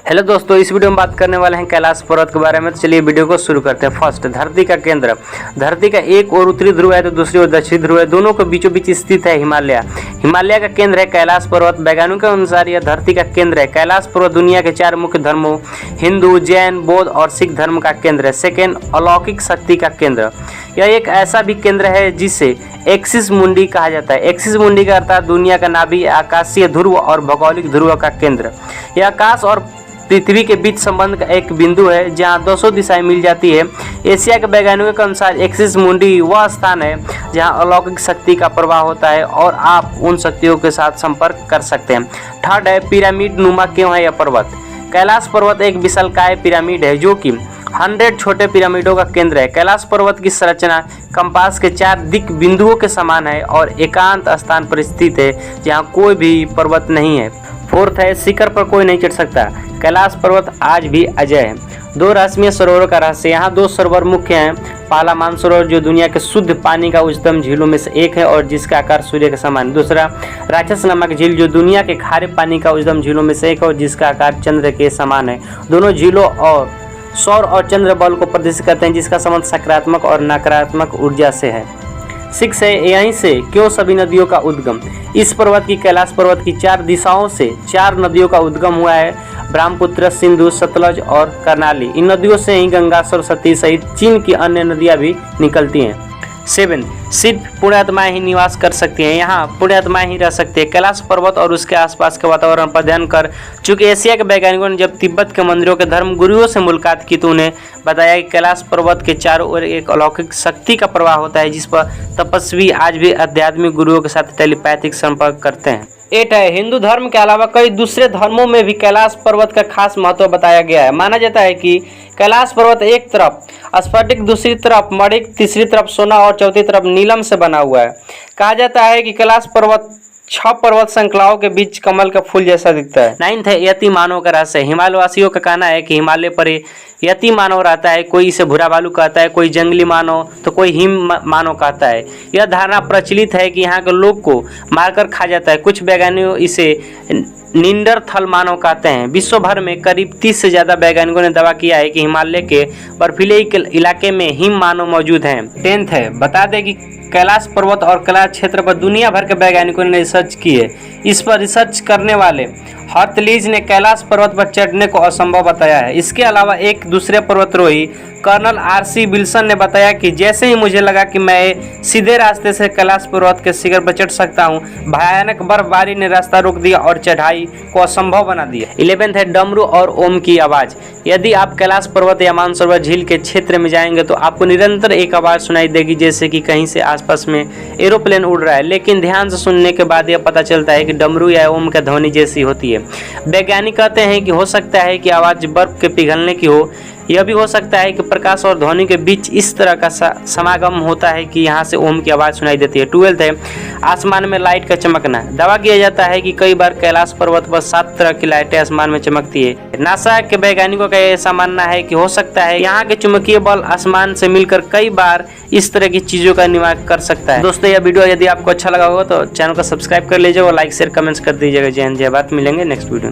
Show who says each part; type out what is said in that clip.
Speaker 1: Hello दोस्तों, इस video में बात करने वाले हैं कैलाश पर्वत के बारे में। तो चलिए वीडियो को शुरू करते हैं। फर्स्ट, धरती का केंद्र। धरती का एक ओर उत्तरी ध्रुव है तो दूसरी ओर दक्षिणी ध्रुव है। दोनों के बीचों बीच स्थित है हिमालय। हिमालय का केंद्र है कैलाश पर्वत। वैज्ञानिकों के अनुसार यह धरती का केंद्र है। कैलाश पर्वत दुनिया के 4 मुख्य धर्मों हिंदू, जैन, बौद्ध और सिख धर्म का केंद्र है। सेकेंड, अलौकिक शक्ति का केंद्र। यह एक ऐसा भी केंद्र है जिसे एक्सिस मुंडी कहा जाता है। एक्सिस मुंडी का अर्थात दुनिया का नाभि, आकाशीय ध्रुव और भौगोलिक ध्रुव का केंद्र। यह आकाश और पृथ्वी के बीच संबंध का एक बिंदु है जहां 200 दिशाएं मिल जाती है। एशिया के वैज्ञानिकों के अनुसार एक्सिस मुंडी वह स्थान है जहां अलौकिक शक्ति का प्रवाह होता है और आप उन शक्तियों के साथ संपर्क कर सकते हैं। थर्ड है, पिरामिड नुमा क्यों है यह पर्वत। कैलाश पर्वत एक विशालकाय पिरामिड है जो कि 100 छोटे पिरामिडों का केंद्र है। कैलाश पर्वत की संरचना कंपास के 4 दिक बिंदुओं के समान है और एकांत स्थान पर स्थित है जहाँ कोई भी पर्वत नहीं है। फोर्थ है, शिखर पर कोई नहीं चढ़ सकता। कैलाश पर्वत आज भी अजय है। 2 रहस्यमय सरोवरों का रहस्य। यहाँ 2 सरोवर मुख्य हैं। पहला मानसरोवर जो दुनिया के शुद्ध पानी का उच्चतम झीलों में से एक है और जिसका आकार सूर्य के समान है। दूसरा, राक्षस नामक झील जो दुनिया के खारे पानी का उच्चतम झीलों में से एक है और जिसका आकार चंद्र के समान है। दोनों झीलों और सौर और चंद्र बल को प्रदर्शित करते हैं जिसका संबंध सकारात्मक और नकारात्मक ऊर्जा से है। 6 है, यहीं से क्यों सभी नदियों का उद्गम। इस पर्वत की कैलाश पर्वत की 4 दिशाओं से 4 नदियों का उद्गम हुआ है। ब्रह्मपुत्र, सिंधु, सतलज और कर्णाली। इन नदियों से ही गंगा, सरस्वती सहित चीन की अन्य नदियां भी निकलती हैं। 7, सिर्फ पुण्यात्माएं ही निवास कर सकती हैं। यहाँ पुण्यात्माएं ही रह सकती है। कैलाश पर्वत और उसके आसपास के वातावरण पर अध्ययन कर चूँकि एशिया के वैज्ञानिकों ने जब तिब्बत के मंदिरों के धर्म गुरुओं से मुलाकात की तो उन्हें बताया कि कैलाश पर्वत के चारों ओर एक अलौकिक शक्ति का प्रवाह होता है जिस पर तपस्वी आज भी आध्यात्मिक गुरुओं के साथ टेलीपैथिक संपर्क करते हैं। 8 है, हिंदू धर्म के अलावा कई दूसरे धर्मों में भी कैलाश पर्वत का खास महत्व बताया गया है। माना जाता है कि कैलाश पर्वत एक तरफ स्फटिक, दूसरी तरफ मणिक, तीसरी तरफ सोना और चौथी तरफ नीलम से बना हुआ है। कहा जाता है कि कैलाश पर्वत 6 पर्वत श्रृंखलाओं के बीच कमल का फूल जैसा दिखता है। 9 है, यति मानव का रहस्य। हिमालय वासियों का कहना है कि हिमालय पर यति मानव रहता है। कोई इसे भूरा बालू कहता है, कोई जंगली मानव तो कोई हिम मानव कहता है। यह धारणा प्रचलित है कि यहाँ के लोग को मारकर खा जाता है। कुछ वैज्ञानिक इसे निंडरथल मानव कहते हैं। विश्व भर में करीब 30 से ज़्यादा वैज्ञानिकों ने दावा किया है कि हिमालय के बर्फीले इलाके में हिम मानव मौजूद हैं। 10 है, बता दें कि कैलाश पर्वत और कैलाश क्षेत्र पर दुनिया भर के वैज्ञानिकों ने रिसर्च की है। इस पर रिसर्च करने वाले हर्टलीज ने कैलाश पर्वत पर चढ़ने को असंभव बताया है। इसके अलावा एक दूसरे पर्वतारोही कर्नल RC विल्सन ने बताया कि जैसे ही मुझे लगा कि मैं सीधे रास्ते से कैलाश पर्वत के शिखर पर चढ़ सकता हूं, भयानक बर्फबारी ने रास्ता रोक दिया और चढ़ाई को असंभव बना दिया। 11 है, डमरू और ओम की आवाज़। यदि आप कैलाश पर्वत या मानसरोवर झील के क्षेत्र में जाएंगे तो आपको निरंतर एक आवाज़ सुनाई देगी जैसे कि कहीं से आसपास में एरोप्लेन उड़ रहा है। लेकिन ध्यान से सुनने के बाद यह पता चलता है कि डमरू या ओम का ध्वनि जैसी होती है। वैज्ञानिक कहते हैं कि हो सकता है कि आवाज़ बर्फ के पिघलने की हो। यह भी हो सकता है कि प्रकाश और ध्वनि के बीच इस तरह का समागम होता है कि यहाँ से ओम की आवाज़ सुनाई देती है। 12 है, आसमान में लाइट का चमकना। दावा किया जाता है कि कई बार कैलाश पर्वत पर 7 तरह की लाइटें आसमान में चमकती है। नासा के वैज्ञानिकों का ऐसा मानना है कि हो सकता है यहाँ के चुंबकीय बल आसमान से मिलकर कई बार इस तरह की चीज़ों का निर्माण कर सकता है। दोस्तों, यह वीडियो यदि आपको अच्छा लगा होगा तो चैनल को सब्सक्राइब कर लीजिएगा और लाइक शेयर कमेंट्स कर दीजिएगा। जय हिंद, जय भारत। मिलेंगे नेक्स्ट वीडियो में।